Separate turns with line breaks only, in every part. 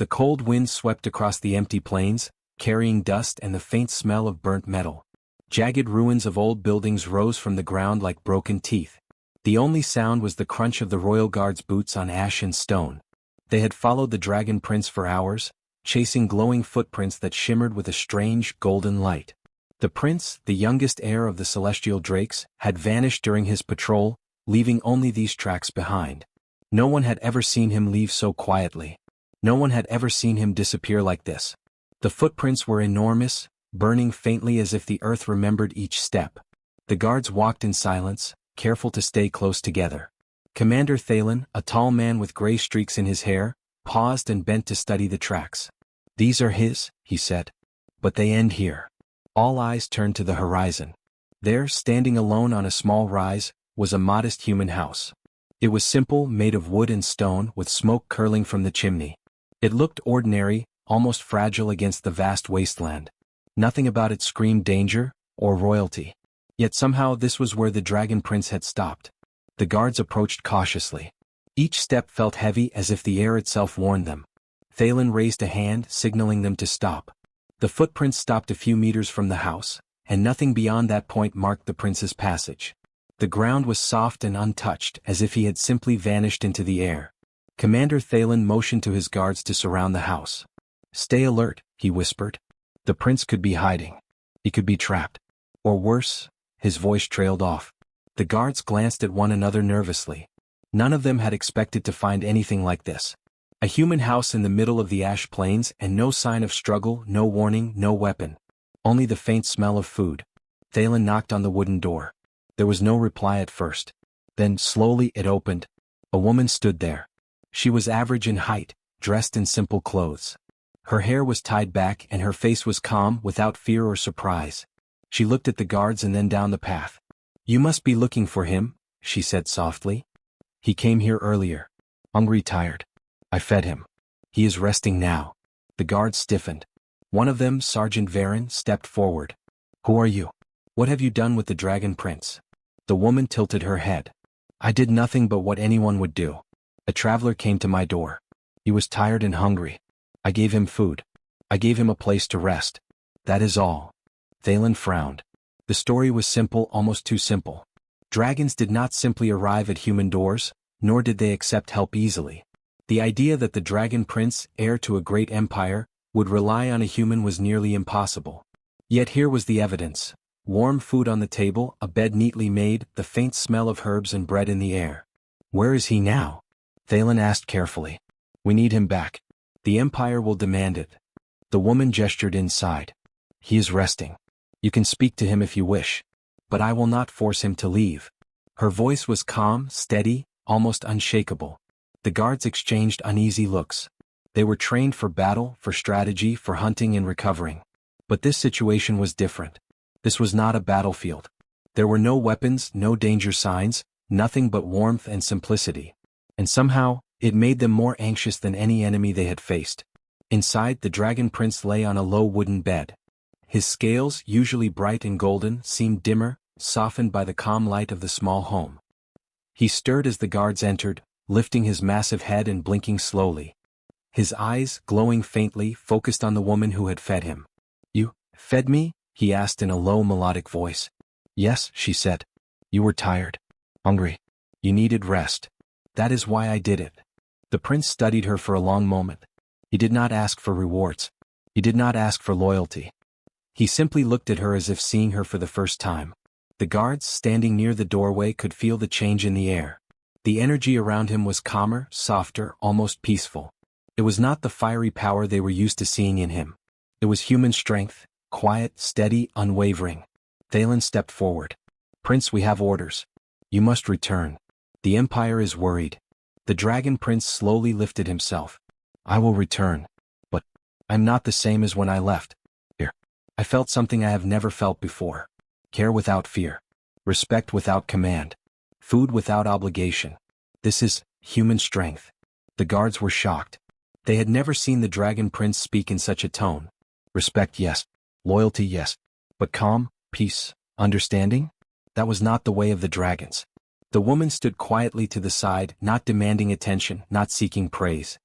The cold wind swept across the empty plains, carrying dust and the faint smell of burnt metal. Jagged ruins of old buildings rose from the ground like broken teeth. The only sound was the crunch of the royal guard's boots on ash and stone. They had followed the dragon prince for hours, chasing glowing footprints that shimmered with a strange, golden light. The prince, the youngest heir of the celestial drakes, had vanished during his patrol, leaving only these tracks behind. No one had ever seen him leave so quietly. No one had ever seen him disappear like this. The footprints were enormous, burning faintly as if the earth remembered each step. The guards walked in silence, careful to stay close together. Commander Thalen, a tall man with gray streaks in his hair, paused and bent to study the tracks. "These are his," he said. "But they end here." All eyes turned to the horizon. There, standing alone on a small rise, was a modest human house. It was simple, made of wood and stone, with smoke curling from the chimney. It looked ordinary, almost fragile against the vast wasteland. Nothing about it screamed danger or royalty. Yet somehow this was where the dragon prince had stopped. The guards approached cautiously. Each step felt heavy, as if the air itself warned them. Thalen raised a hand, signaling them to stop. The footprints stopped a few meters from the house, and nothing beyond that point marked the prince's passage. The ground was soft and untouched, as if he had simply vanished into the air. Commander Thalen motioned to his guards to surround the house. "Stay alert," he whispered. The prince could be hiding. He could be trapped. Or worse, his voice trailed off. The guards glanced at one another nervously. None of them had expected to find anything like this. A human house in the middle of the ash plains, and no sign of struggle, no warning, no weapon. Only the faint smell of food. Thalen knocked on the wooden door. There was no reply at first. Then, slowly, it opened. A woman stood there. She was average in height, dressed in simple clothes. Her hair was tied back and her face was calm, without fear or surprise. She looked at the guards and then down the path. "You must be looking for him," she said softly. "He came here earlier. Hungry, tired. I fed him. He is resting now." The guards stiffened. One of them, Sergeant Varen, stepped forward. "Who are you? What have you done with the dragon prince?" The woman tilted her head. "I did nothing but what anyone would do. A traveler came to my door. He was tired and hungry. I gave him food. I gave him a place to rest. That is all." Thalen frowned. The story was simple, almost too simple. Dragons did not simply arrive at human doors, nor did they accept help easily. The idea that the dragon prince, heir to a great empire, would rely on a human was nearly impossible. Yet here was the evidence. Warm food on the table, a bed neatly made, the faint smell of herbs and bread in the air. "Where is he now?" Thalen asked carefully. "We need him back. The Empire will demand it." The woman gestured inside. "He is resting. You can speak to him if you wish. But I will not force him to leave." Her voice was calm, steady, almost unshakable. The guards exchanged uneasy looks. They were trained for battle, for strategy, for hunting and recovering. But this situation was different. This was not a battlefield. There were no weapons, no danger signs, nothing but warmth and simplicity. And somehow, it made them more anxious than any enemy they had faced. Inside, the dragon prince lay on a low wooden bed. His scales, usually bright and golden, seemed dimmer, softened by the calm light of the small home. He stirred as the guards entered, lifting his massive head and blinking slowly. His eyes, glowing faintly, focused on the woman who had fed him. "You fed me?" he asked in a low melodic voice. "Yes," she said. "You were tired. Hungry. You needed rest. That is why I did it." The prince studied her for a long moment. He did not ask for rewards. He did not ask for loyalty. He simply looked at her as if seeing her for the first time. The guards, standing near the doorway, could feel the change in the air. The energy around him was calmer, softer, almost peaceful. It was not the fiery power they were used to seeing in him. It was human strength, quiet, steady, unwavering. Thalen stepped forward. "Prince, we have orders. You must return. The Empire is worried." The dragon prince slowly lifted himself. "I will return. But I'm not the same as when I left. Here. I felt something I have never felt before. Care without fear. Respect without command. Food without obligation. This is human strength." The guards were shocked. They had never seen the dragon prince speak in such a tone. Respect, yes. Loyalty, yes. But calm, peace, understanding? That was not the way of the dragons. The woman stood quietly to the side, not demanding attention, not seeking praise.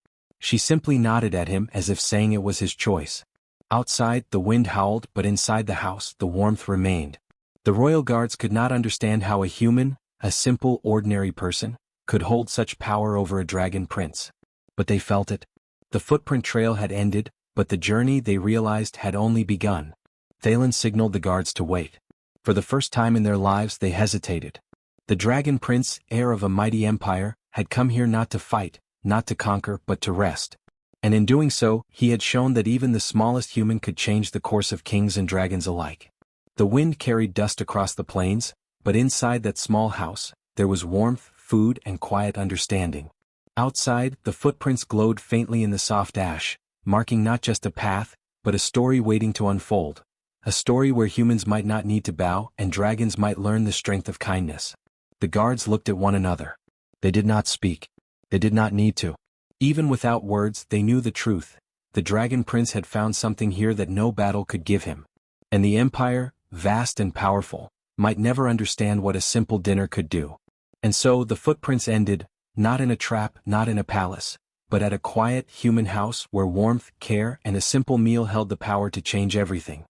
She simply nodded at him as if saying it was his choice. Outside, the wind howled, but inside the house, the warmth remained. The royal guards could not understand how a human, a simple, ordinary person, could hold such power over a dragon prince. But they felt it. The footprint trail had ended, but the journey, they realized, had only begun. Thalen signaled the guards to wait. For the first time in their lives they hesitated. The dragon prince, heir of a mighty empire, had come here not to fight, not to conquer, but to rest. And in doing so, he had shown that even the smallest human could change the course of kings and dragons alike. The wind carried dust across the plains, but inside that small house, there was warmth, food, and quiet understanding. Outside, the footprints glowed faintly in the soft ash, marking not just a path, but a story waiting to unfold. A story where humans might not need to bow and dragons might learn the strength of kindness. The guards looked at one another. They did not speak. They did not need to. Even without words, they knew the truth. The dragon prince had found something here that no battle could give him. And the empire, vast and powerful, might never understand what a simple dinner could do. And so the footprints ended, not in a trap, not in a palace, but at a quiet, human house where warmth, care, and a simple meal held the power to change everything.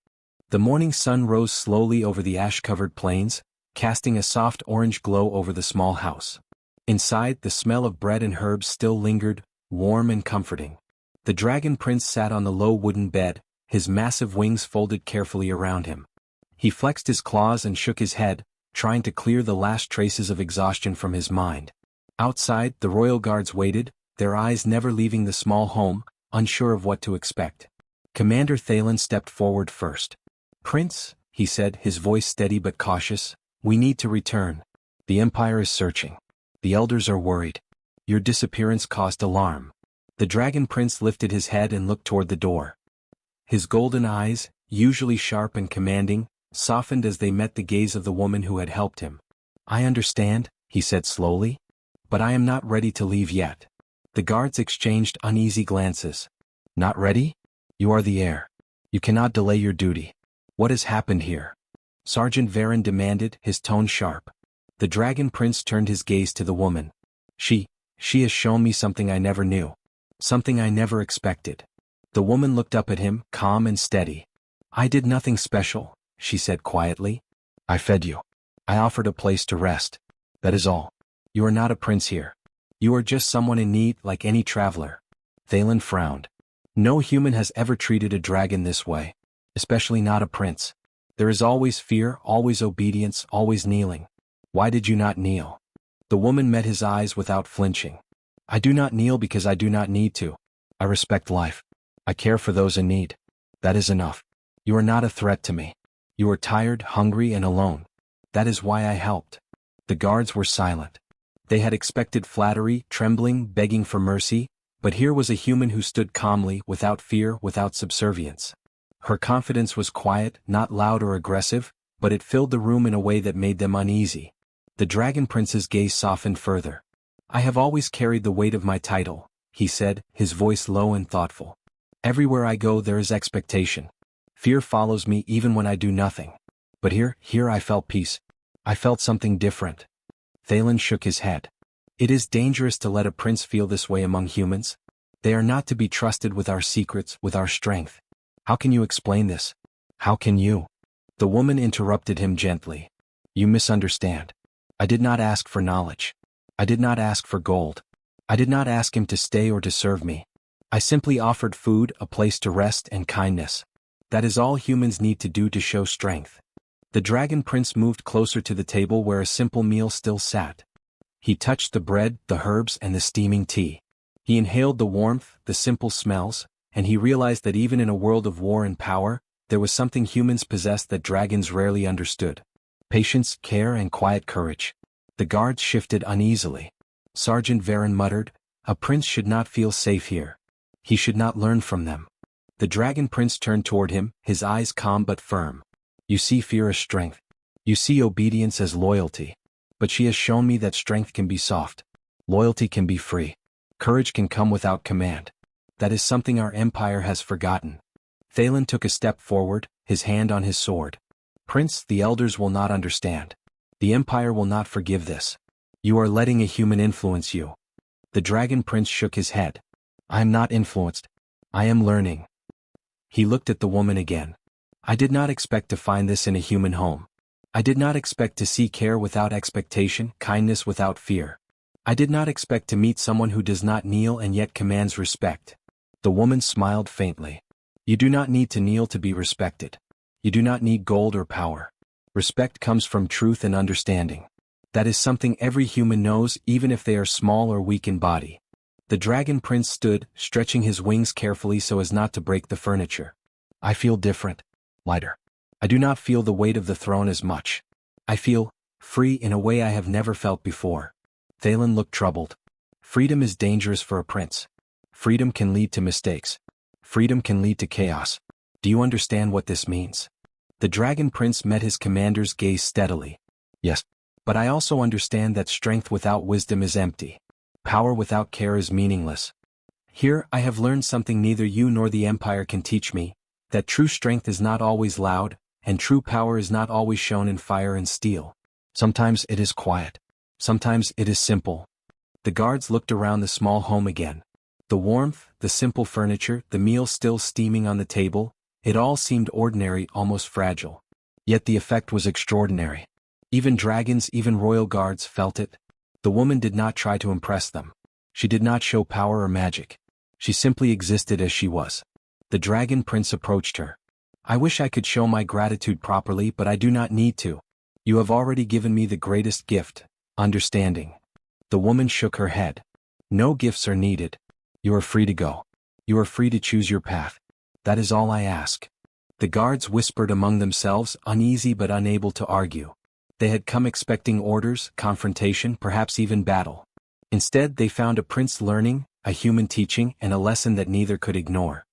The morning sun rose slowly over the ash-covered plains, casting a soft orange glow over the small house. Inside, the smell of bread and herbs still lingered, warm and comforting. The dragon prince sat on the low wooden bed, his massive wings folded carefully around him. He flexed his claws and shook his head, trying to clear the last traces of exhaustion from his mind. Outside, the royal guards waited, their eyes never leaving the small home, unsure of what to expect. Commander Thalen stepped forward first. "Prince," he said, his voice steady but cautious, "we need to return. The Empire is searching. The elders are worried. Your disappearance caused alarm." The dragon prince lifted his head and looked toward the door. His golden eyes, usually sharp and commanding, softened as they met the gaze of the woman who had helped him. "I understand," he said slowly, "but I am not ready to leave yet." The guards exchanged uneasy glances. "Not ready? You are the heir. You cannot delay your duty. What has happened here?" Sergeant Varen demanded, his tone sharp. The dragon prince turned his gaze to the woman. She has shown me something I never knew. Something I never expected." The woman looked up at him, calm and steady. "I did nothing special," she said quietly. "I fed you. I offered a place to rest. That is all. You are not a prince here. You are just someone in need like any traveler." Thalen frowned. No human has ever treated a dragon this way. Especially not a prince. There is always fear, always obedience, always kneeling. "Why did you not kneel?" The woman met his eyes without flinching. "I do not kneel because I do not need to. I respect life. I care for those in need. That is enough. You are not a threat to me. You are tired, hungry, and alone. That is why I helped." The guards were silent. They had expected flattery, trembling, begging for mercy, but here was a human who stood calmly, without fear, without subservience. Her confidence was quiet, not loud or aggressive, but it filled the room in a way that made them uneasy. The dragon prince's gaze softened further. "I have always carried the weight of my title," he said, his voice low and thoughtful. "Everywhere I go there is expectation. Fear follows me even when I do nothing. But here I felt peace. I felt something different." Thalen shook his head. "It is dangerous to let a prince feel this way among humans. They are not to be trusted with our secrets, with our strength. How can you explain this? How can you?" The woman interrupted him gently. "You misunderstand. I did not ask for knowledge. I did not ask for gold. I did not ask him to stay or to serve me. I simply offered food, a place to rest, and kindness. That is all humans need to do to show strength." The dragon prince moved closer to the table where a simple meal still sat. He touched the bread, the herbs, and the steaming tea. He inhaled the warmth, the simple smells, and he realized that even in a world of war and power, there was something humans possessed that dragons rarely understood. Patience, care, and quiet courage. The guards shifted uneasily. Sergeant Varen muttered, "A prince should not feel safe here. He should not learn from them." The dragon prince turned toward him, his eyes calm but firm. "You see fear as strength. You see obedience as loyalty. But she has shown me that strength can be soft. Loyalty can be free. Courage can come without command. That is something our empire has forgotten." Thalen took a step forward, his hand on his sword. "Prince, the elders will not understand. The empire will not forgive this. You are letting a human influence you." The dragon prince shook his head. I am not influenced. I am learning. He looked at the woman again. I did not expect to find this in a human home. I did not expect to see care without expectation, kindness without fear. I did not expect to meet someone who does not kneel and yet commands respect. The woman smiled faintly. You do not need to kneel to be respected. You do not need gold or power. Respect comes from truth and understanding. That is something every human knows, even if they are small or weak in body. The dragon prince stood, stretching his wings carefully so as not to break the furniture. I feel different. Lighter. I do not feel the weight of the throne as much. I feel free in a way I have never felt before. Thalen looked troubled. Freedom is dangerous for a prince. Freedom can lead to mistakes. Freedom can lead to chaos. Do you understand what this means? The dragon prince met his commander's gaze steadily. Yes. But I also understand that strength without wisdom is empty. Power without care is meaningless. Here I have learned something neither you nor the Empire can teach me, that true strength is not always loud, and true power is not always shown in fire and steel. Sometimes it is quiet. Sometimes it is simple. The guards looked around the small home again. The warmth, the simple furniture, the meal still steaming on the table, it all seemed ordinary, almost fragile. Yet the effect was extraordinary. Even dragons, even royal guards felt it. The woman did not try to impress them. She did not show power or magic. She simply existed as she was. The dragon prince approached her. I wish I could show my gratitude properly, but I do not need to. You have already given me the greatest gift, understanding. The woman shook her head. No gifts are needed. You are free to go. You are free to choose your path. That is all I ask. The guards whispered among themselves, uneasy but unable to argue. They had come expecting orders, confrontation, perhaps even battle. Instead they found a prince learning, a human teaching, and a lesson that neither could ignore.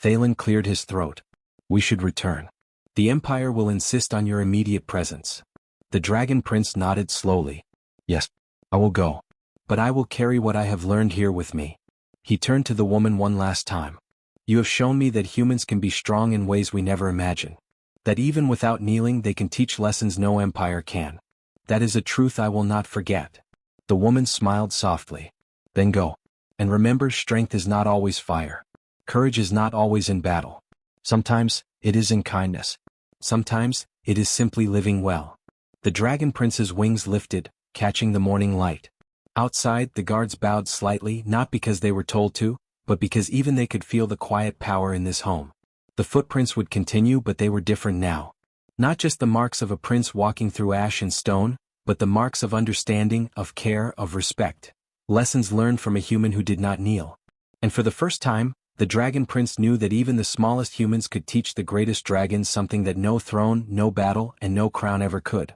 Thalen cleared his throat. We should return. The Empire will insist on your immediate presence. The dragon prince nodded slowly. Yes, I will go. But I will carry what I have learned here with me. He turned to the woman one last time. You have shown me that humans can be strong in ways we never imagined. That even without kneeling they can teach lessons no empire can. That is a truth I will not forget. The woman smiled softly. Then go. And remember, strength is not always fire. Courage is not always in battle. Sometimes, it is in kindness. Sometimes, it is simply living well. The dragon prince's wings lifted, catching the morning light. Outside, the guards bowed slightly, not because they were told to, but because even they could feel the quiet power in this home. The footprints would continue, but they were different now. Not just the marks of a prince walking through ash and stone, but the marks of understanding, of care, of respect. Lessons learned from a human who did not kneel. And for the first time, the dragon prince knew that even the smallest humans could teach the greatest dragons something that no throne, no battle, and no crown ever could.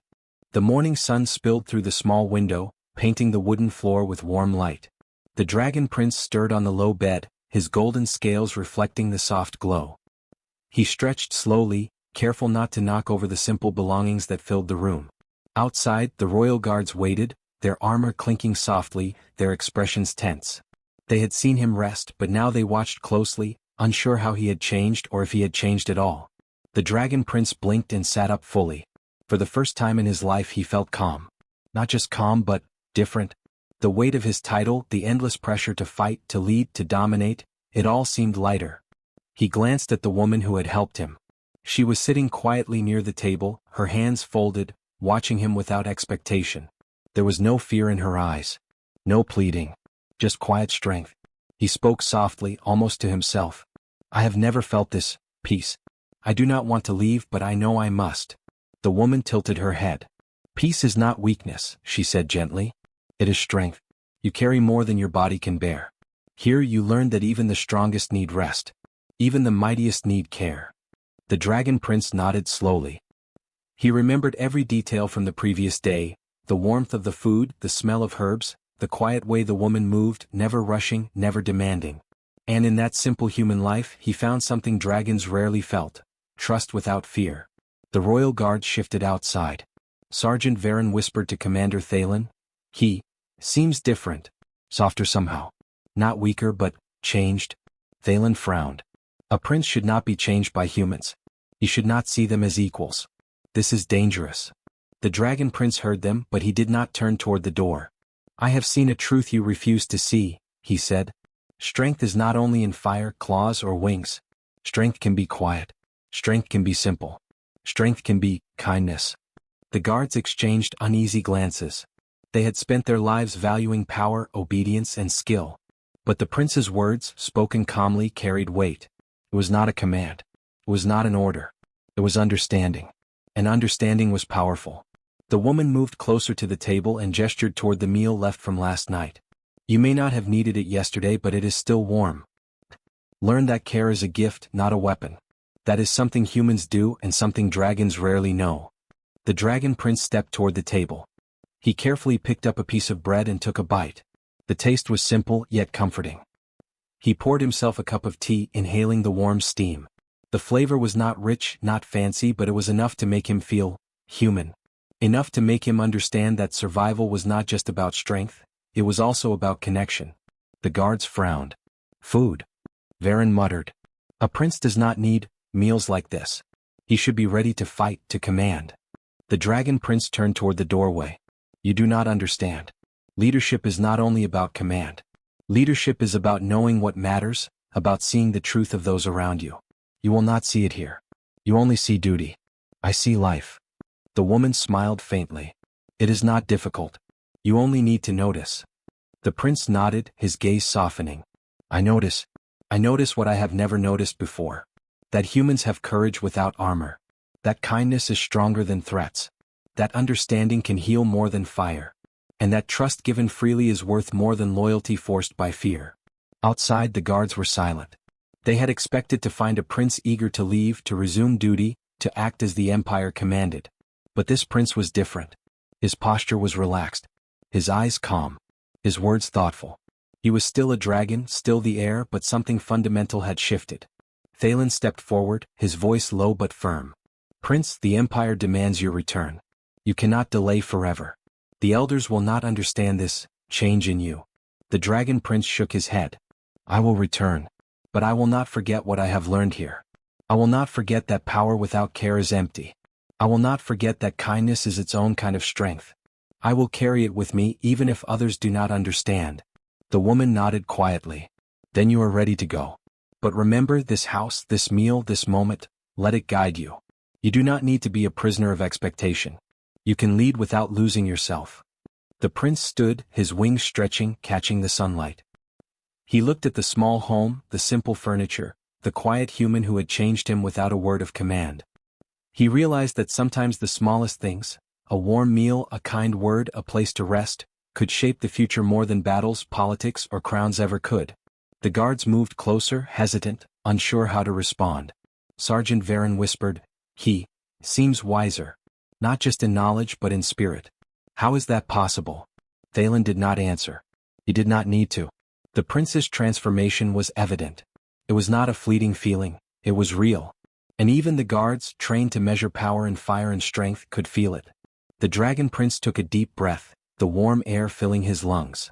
The morning sun spilled through the small window, painting the wooden floor with warm light. The dragon prince stirred on the low bed, his golden scales reflecting the soft glow. He stretched slowly, careful not to knock over the simple belongings that filled the room. Outside, the royal guards waited, their armor clinking softly, their expressions tense. They had seen him rest, but now they watched closely, unsure how he had changed or if he had changed at all. The dragon prince blinked and sat up fully. For the first time in his life he felt calm. Not just calm but different. The weight of his title, the endless pressure to fight, to lead, to dominate, it all seemed lighter. He glanced at the woman who had helped him. She was sitting quietly near the table, her hands folded, watching him without expectation. There was no fear in her eyes. No pleading. Just quiet strength. He spoke softly, almost to himself. I have never felt this peace. I do not want to leave, but I know I must. The woman tilted her head. Peace is not weakness, she said gently. It is strength. You carry more than your body can bear. Here you learn that even the strongest need rest. Even the mightiest need care. The dragon prince nodded slowly. He remembered every detail from the previous day, the warmth of the food, the smell of herbs, the quiet way the woman moved, never rushing, never demanding. And in that simple human life he found something dragons rarely felt, trust without fear. The royal guard shifted outside. Sergeant Varen whispered to Commander Thalen. He seems different. Softer somehow. Not weaker but changed. Thalen frowned. A prince should not be changed by humans. He should not see them as equals. This is dangerous. The dragon prince heard them, but he did not turn toward the door. I have seen a truth you refuse to see, he said. Strength is not only in fire, claws, or wings. Strength can be quiet. Strength can be simple. Strength can be kindness. The guards exchanged uneasy glances. They had spent their lives valuing power, obedience, and skill. But the prince's words, spoken calmly, carried weight. It was not a command. It was not an order. It was understanding. And understanding was powerful. The woman moved closer to the table and gestured toward the meal left from last night. You may not have needed it yesterday, but it is still warm. Learn that care is a gift, not a weapon. That is something humans do and something dragons rarely know. The dragon prince stepped toward the table. He carefully picked up a piece of bread and took a bite. The taste was simple yet comforting. He poured himself a cup of tea, inhaling the warm steam. The flavor was not rich, not fancy, but it was enough to make him feel human. Enough to make him understand that survival was not just about strength, it was also about connection. The guards frowned. Food. Varen muttered. A prince does not need meals like this. He should be ready to fight, to command. The dragon prince turned toward the doorway. You do not understand. Leadership is not only about command. Leadership is about knowing what matters, about seeing the truth of those around you. You will not see it here. You only see duty. I see life. The woman smiled faintly. It is not difficult. You only need to notice. The prince nodded, his gaze softening. I notice what I have never noticed before. That humans have courage without armor. That kindness is stronger than threats. That understanding can heal more than fire. And that trust given freely is worth more than loyalty forced by fear. Outside, the guards were silent. They had expected to find a prince eager to leave, to resume duty, to act as the empire commanded. But this prince was different. His posture was relaxed. His eyes calm. His words thoughtful. He was still a dragon, still the heir, but something fundamental had shifted. Thalen stepped forward, his voice low but firm. Prince, the empire demands your return. You cannot delay forever. The elders will not understand this change in you. The dragon prince shook his head. I will return. But I will not forget what I have learned here. I will not forget that power without care is empty. I will not forget that kindness is its own kind of strength. I will carry it with me even if others do not understand. The woman nodded quietly. Then you are ready to go. But remember, this house, this meal, this moment, let it guide you. You do not need to be a prisoner of expectation. You can lead without losing yourself. The prince stood, his wings stretching, catching the sunlight. He looked at the small home, the simple furniture, the quiet human who had changed him without a word of command. He realized that sometimes the smallest things, a warm meal, a kind word, a place to rest, could shape the future more than battles, politics, or crowns ever could. The guards moved closer, hesitant, unsure how to respond. Sergeant Varen whispered, He seems wiser. Not just in knowledge but in spirit. How is that possible? Thalen did not answer. He did not need to. The prince's transformation was evident. It was not a fleeting feeling, it was real. And even the guards, trained to measure power and fire and strength, could feel it. The dragon prince took a deep breath, the warm air filling his lungs.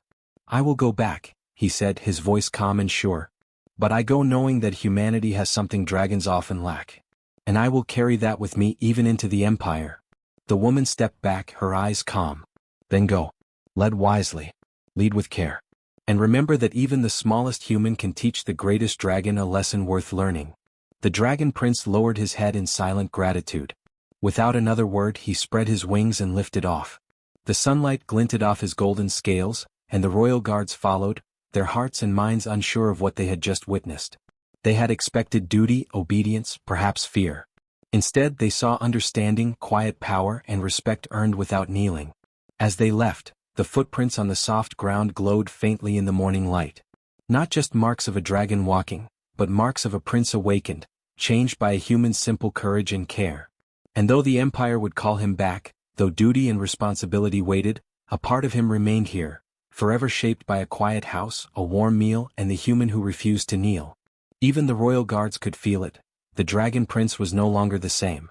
I will go back, he said, his voice calm and sure. But I go knowing that humanity has something dragons often lack. And I will carry that with me even into the empire. The woman stepped back, her eyes calm. Then go. Lead wisely. Lead with care. And remember that even the smallest human can teach the greatest dragon a lesson worth learning. The dragon prince lowered his head in silent gratitude. Without another word, he spread his wings and lifted off. The sunlight glinted off his golden scales, and the royal guards followed, their hearts and minds unsure of what they had just witnessed. They had expected duty, obedience, perhaps fear. Instead, they saw understanding, quiet power, and respect earned without kneeling. As they left, the footprints on the soft ground glowed faintly in the morning light. Not just marks of a dragon walking, but marks of a prince awakened, changed by a human's simple courage and care. And though the empire would call him back, though duty and responsibility waited, a part of him remained here, forever shaped by a quiet house, a warm meal, and the human who refused to kneel. Even the royal guards could feel it. The dragon prince was no longer the same.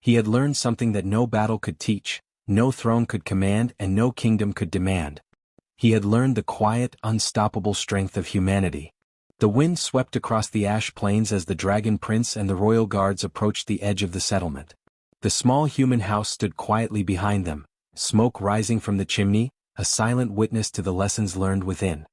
He had learned something that no battle could teach, no throne could command, and no kingdom could demand. He had learned the quiet, unstoppable strength of humanity. The wind swept across the ash plains as the dragon prince and the royal guards approached the edge of the settlement. The small human house stood quietly behind them, smoke rising from the chimney, a silent witness to the lessons learned within.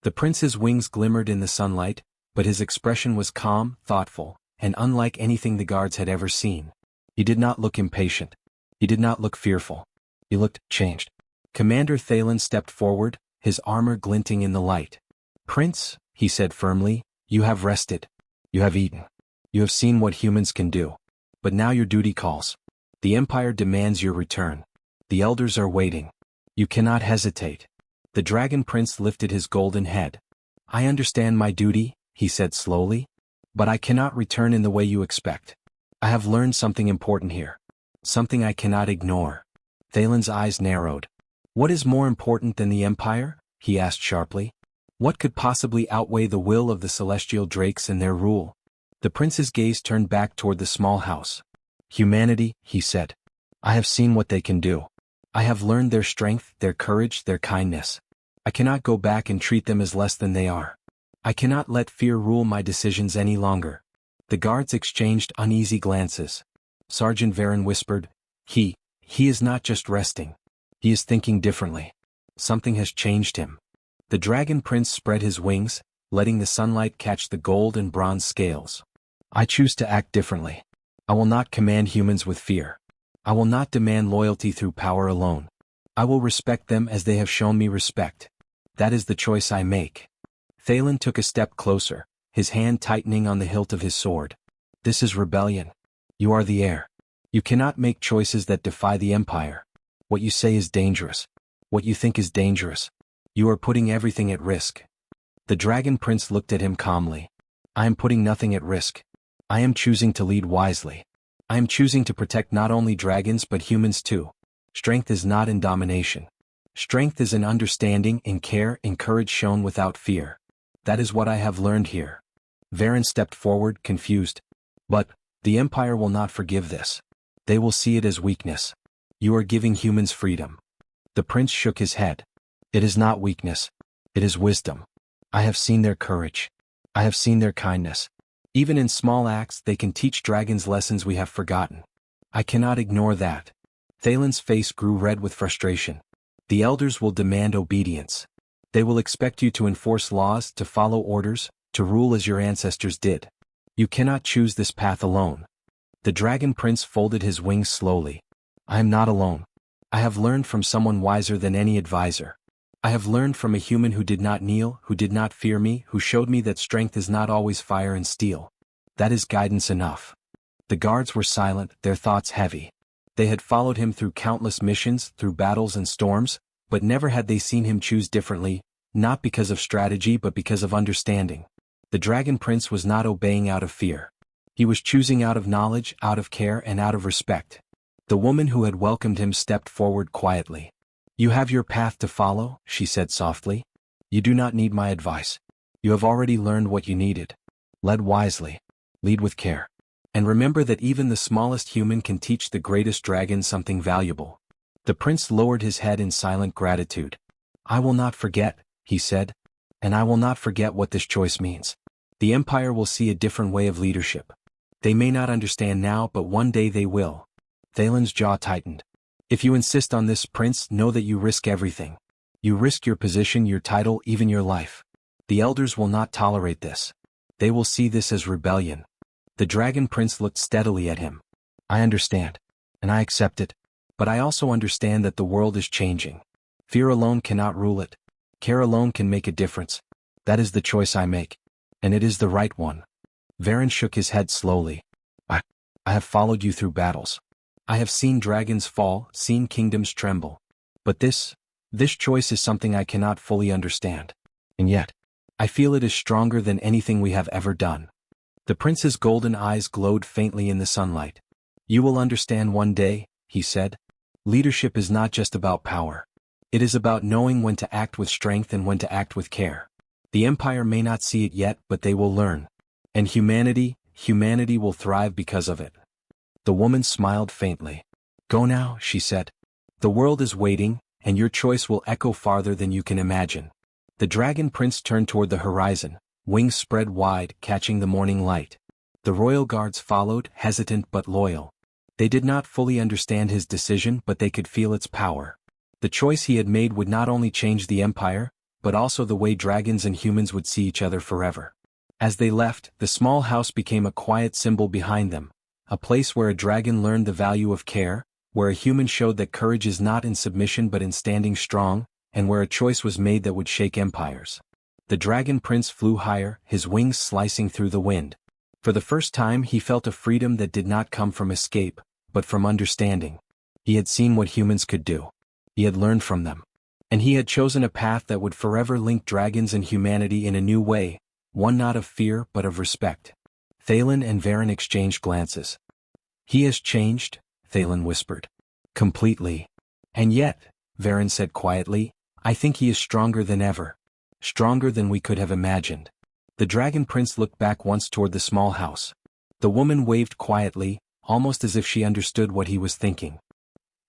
The prince's wings glimmered in the sunlight, but his expression was calm, thoughtful, and unlike anything the guards had ever seen. He did not look impatient. He did not look fearful. He looked changed. Commander Thalen stepped forward, his armor glinting in the light. "Prince," he said firmly, "you have rested. You have eaten. You have seen what humans can do. But now your duty calls. The Empire demands your return. The elders are waiting. You cannot hesitate." The Dragon Prince lifted his golden head. "I understand my duty," he said slowly. "But I cannot return in the way you expect. I have learned something important here. Something I cannot ignore." Thalen's eyes narrowed. "What is more important than the Empire?" he asked sharply. "What could possibly outweigh the will of the celestial drakes and their rule?" The prince's gaze turned back toward the small house. "Humanity," he said. "I have seen what they can do. I have learned their strength, their courage, their kindness. I cannot go back and treat them as less than they are. I cannot let fear rule my decisions any longer." The guards exchanged uneasy glances. Sergeant Varen whispered, He is not just resting. He is thinking differently. Something has changed him." The Dragon Prince spread his wings, letting the sunlight catch the gold and bronze scales. "I choose to act differently. I will not command humans with fear. I will not demand loyalty through power alone. I will respect them as they have shown me respect. That is the choice I make." Thalen took a step closer, his hand tightening on the hilt of his sword. "This is rebellion. You are the heir. You cannot make choices that defy the Empire. What you say is dangerous. What you think is dangerous. You are putting everything at risk." The Dragon Prince looked at him calmly. "I am putting nothing at risk. I am choosing to lead wisely. I am choosing to protect not only dragons but humans too. Strength is not in domination. Strength is in understanding, in care, in courage shown without fear. That is what I have learned here." Varen stepped forward, confused. "But the Empire will not forgive this. They will see it as weakness. You are giving humans freedom." The prince shook his head. "It is not weakness. It is wisdom. I have seen their courage. I have seen their kindness. Even in small acts they can teach dragons lessons we have forgotten. I cannot ignore that." Thalen's face grew red with frustration. "The elders will demand obedience. They will expect you to enforce laws, to follow orders, to rule as your ancestors did. You cannot choose this path alone." The Dragon Prince folded his wings slowly. "I am not alone. I have learned from someone wiser than any advisor. I have learned from a human who did not kneel, who did not fear me, who showed me that strength is not always fire and steel. That is guidance enough." The guards were silent, their thoughts heavy. They had followed him through countless missions, through battles and storms, but never had they seen him choose differently, not because of strategy but because of understanding. The Dragon Prince was not obeying out of fear. He was choosing out of knowledge, out of care, and out of respect. The woman who had welcomed him stepped forward quietly. "You have your path to follow," she said softly. "You do not need my advice. You have already learned what you needed. Lead wisely. Lead with care. And remember that even the smallest human can teach the greatest dragon something valuable." The prince lowered his head in silent gratitude. "I will not forget," he said. "And I will not forget what this choice means. The Empire will see a different way of leadership. They may not understand now, but one day they will." Thalen's jaw tightened. "If you insist on this, Prince, know that you risk everything. You risk your position, your title, even your life. The elders will not tolerate this. They will see this as rebellion." The Dragon Prince looked steadily at him. "I understand. And I accept it. But I also understand that the world is changing. Fear alone cannot rule it. Care alone can make a difference. That is the choice I make. And it is the right one." Varen shook his head slowly. I have followed you through battles. I have seen dragons fall, seen kingdoms tremble. But this choice is something I cannot fully understand. And yet, I feel it is stronger than anything we have ever done." The prince's golden eyes glowed faintly in the sunlight. "You will understand one day," he said. "Leadership is not just about power. It is about knowing when to act with strength and when to act with care. The Empire may not see it yet, but they will learn. And humanity will thrive because of it." The woman smiled faintly. "Go now," she said. "The world is waiting, and your choice will echo farther than you can imagine." The Dragon Prince turned toward the horizon, wings spread wide, catching the morning light. The royal guards followed, hesitant but loyal. They did not fully understand his decision, but they could feel its power. The choice he had made would not only change the Empire, but also the way dragons and humans would see each other forever. As they left, the small house became a quiet symbol behind them, a place where a dragon learned the value of care, where a human showed that courage is not in submission but in standing strong, and where a choice was made that would shake empires. The dragon prince flew higher, his wings slicing through the wind. For the first time he felt a freedom that did not come from escape, but from understanding. He had seen what humans could do. He had learned from them. And he had chosen a path that would forever link dragons and humanity in a new way, one not of fear but of respect. Thalen and Varen exchanged glances. "He has changed," Thalen whispered. "Completely. And yet," Varen said quietly, "I think he is stronger than ever. Stronger than we could have imagined." The dragon prince looked back once toward the small house. The woman waved quietly, almost as if she understood what he was thinking.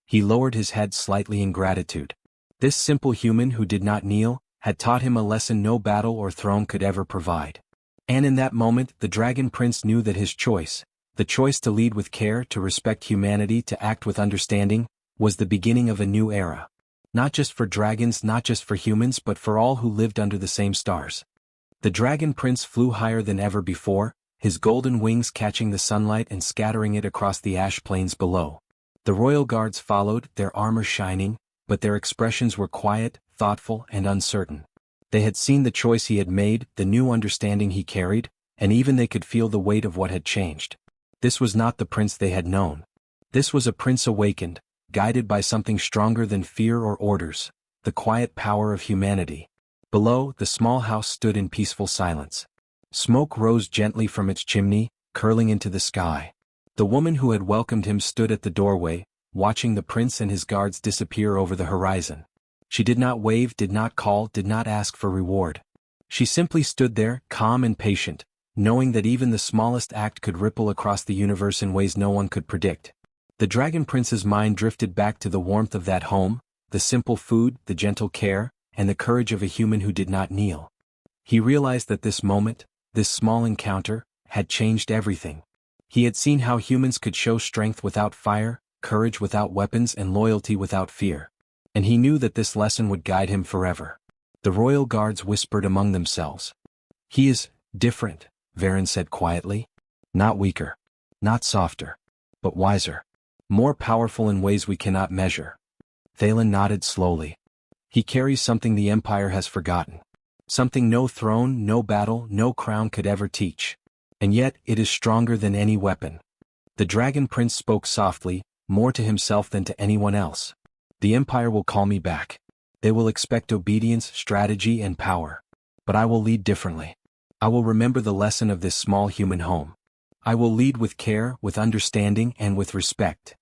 He lowered his head slightly in gratitude. This simple human who did not kneel, had taught him a lesson no battle or throne could ever provide. And in that moment the dragon prince knew that his choice, the choice to lead with care, to respect humanity, to act with understanding, was the beginning of a new era. Not just for dragons, not just for humans, but for all who lived under the same stars. The dragon prince flew higher than ever before, his golden wings catching the sunlight and scattering it across the ash plains below. The royal guards followed, their armor shining, but their expressions were quiet, thoughtful, and uncertain. They had seen the choice he had made, the new understanding he carried, and even they could feel the weight of what had changed. This was not the prince they had known. This was a prince awakened, guided by something stronger than fear or orders, the quiet power of humanity. Below, the small house stood in peaceful silence. Smoke rose gently from its chimney, curling into the sky. The woman who had welcomed him stood at the doorway, watching the prince and his guards disappear over the horizon. She did not wave, did not call, did not ask for reward. She simply stood there, calm and patient, knowing that even the smallest act could ripple across the universe in ways no one could predict. The dragon prince's mind drifted back to the warmth of that home, the simple food, the gentle care, and the courage of a human who did not kneel. He realized that this moment, this small encounter, had changed everything. He had seen how humans could show strength without fire, courage without weapons, and loyalty without fear. And he knew that this lesson would guide him forever. The royal guards whispered among themselves. "He is different," Varen said quietly. "Not weaker. Not softer. But wiser. More powerful in ways we cannot measure." Thalen nodded slowly. "He carries something the Empire has forgotten. Something no throne, no battle, no crown could ever teach. And yet it is stronger than any weapon." The dragon prince spoke softly, more to himself than to anyone else. "The Empire will call me back. They will expect obedience, strategy, and power. But I will lead differently. I will remember the lesson of this small human home. I will lead with care, with understanding, and with respect."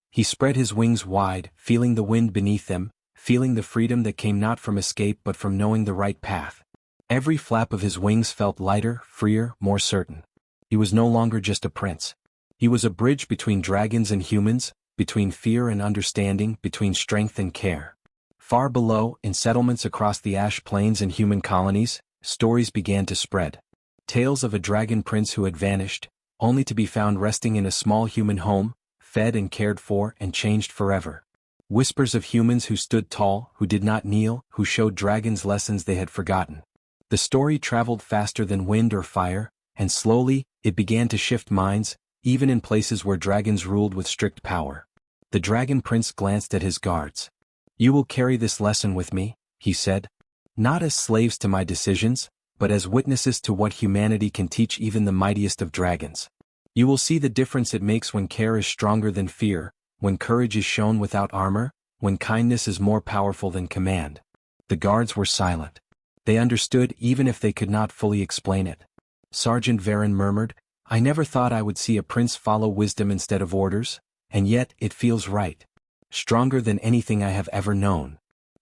He spread his wings wide, feeling the wind beneath them, feeling the freedom that came not from escape but from knowing the right path. Every flap of his wings felt lighter, freer, more certain. He was no longer just a prince. He was a bridge between dragons and humans, between fear and understanding, between strength and care. Far below, in settlements across the ash plains and human colonies, stories began to spread. Tales of a dragon prince who had vanished, only to be found resting in a small human home, fed and cared for and changed forever. Whispers of humans who stood tall, who did not kneel, who showed dragons lessons they had forgotten. The story traveled faster than wind or fire, and slowly, it began to shift minds, even in places where dragons ruled with strict power. The dragon prince glanced at his guards. "You will carry this lesson with me," he said. "Not as slaves to my decisions, but as witnesses to what humanity can teach even the mightiest of dragons. You will see the difference it makes when care is stronger than fear, when courage is shown without armor, when kindness is more powerful than command." The guards were silent. They understood even if they could not fully explain it. Sergeant Varen murmured, "I never thought I would see a prince follow wisdom instead of orders, and yet it feels right. Stronger than anything I have ever known."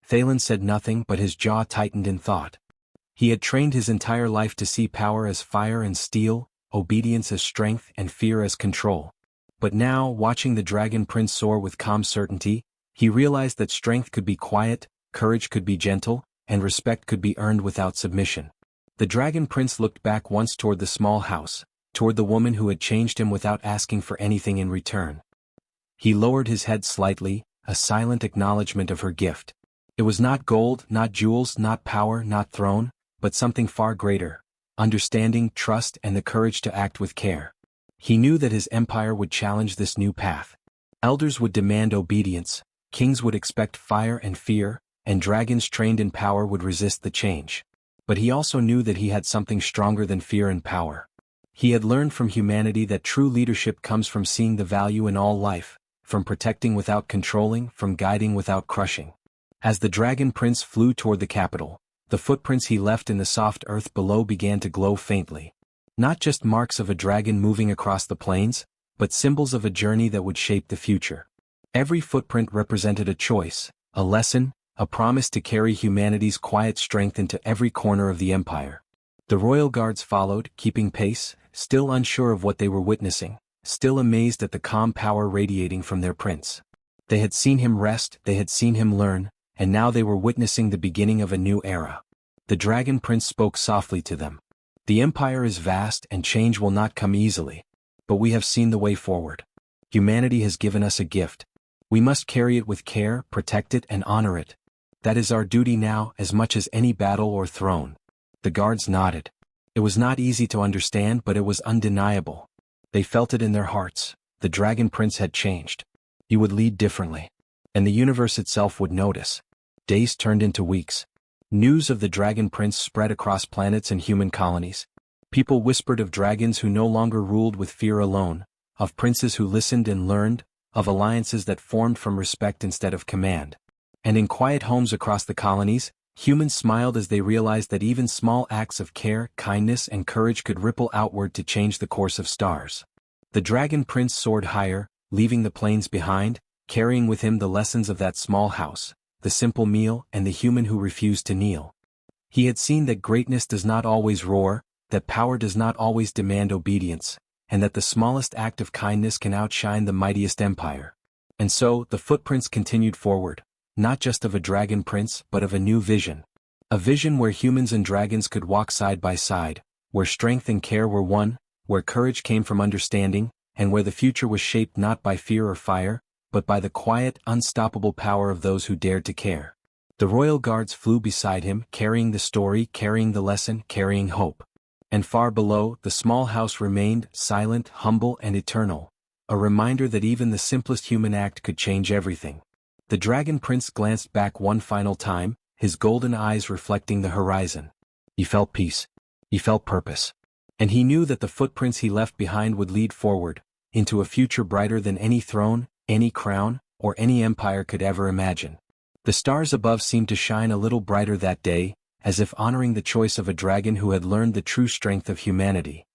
Thalen said nothing, but his jaw tightened in thought. He had trained his entire life to see power as fire and steel, obedience as strength, and fear as control. But now, watching the dragon prince soar with calm certainty, he realized that strength could be quiet, courage could be gentle, and respect could be earned without submission. The dragon prince looked back once toward the small house, toward the woman who had changed him without asking for anything in return. He lowered his head slightly, a silent acknowledgement of her gift. It was not gold, not jewels, not power, not throne, but something far greater: understanding, trust, and the courage to act with care. He knew that his empire would challenge this new path. Elders would demand obedience, kings would expect fire and fear, and dragons trained in power would resist the change. But he also knew that he had something stronger than fear and power. He had learned from humanity that true leadership comes from seeing the value in all life, from protecting without controlling, from guiding without crushing. As the Dragon Prince flew toward the capital, the footprints he left in the soft earth below began to glow faintly. Not just marks of a dragon moving across the plains, but symbols of a journey that would shape the future. Every footprint represented a choice, a lesson, a promise to carry humanity's quiet strength into every corner of the empire. The royal guards followed, keeping pace, still unsure of what they were witnessing, still amazed at the calm power radiating from their prince. They had seen him rest, they had seen him learn, and now they were witnessing the beginning of a new era. The Dragon Prince spoke softly to them. The empire is vast and change will not come easily. But we have seen the way forward. Humanity has given us a gift. We must carry it with care, protect it, and honor it. That is our duty now as much as any battle or throne. The guards nodded. It was not easy to understand, but it was undeniable. They felt it in their hearts. The Dragon Prince had changed. He would lead differently. And the universe itself would notice. Days turned into weeks. News of the Dragon Prince spread across planets and human colonies. People whispered of dragons who no longer ruled with fear alone, of princes who listened and learned, of alliances that formed from respect instead of command. And in quiet homes across the colonies, humans smiled as they realized that even small acts of care, kindness, and courage could ripple outward to change the course of stars. The Dragon Prince soared higher, leaving the plains behind, carrying with him the lessons of that small house, the simple meal, and the human who refused to kneel. He had seen that greatness does not always roar, that power does not always demand obedience, and that the smallest act of kindness can outshine the mightiest empire. And so, the footprints continued forward, not just of a dragon prince but of a new vision. A vision where humans and dragons could walk side by side, where strength and care were one, where courage came from understanding, and where the future was shaped not by fear or fire, but by the quiet, unstoppable power of those who dared to care. The royal guards flew beside him, carrying the story, carrying the lesson, carrying hope. And far below, the small house remained, silent, humble, and eternal, a reminder that even the simplest human act could change everything. The Dragon Prince glanced back one final time, his golden eyes reflecting the horizon. He felt peace. He felt purpose. And he knew that the footprints he left behind would lead forward, into a future brighter than any throne, any crown, or any empire could ever imagine. The stars above seemed to shine a little brighter that day, as if honoring the choice of a dragon who had learned the true strength of humanity.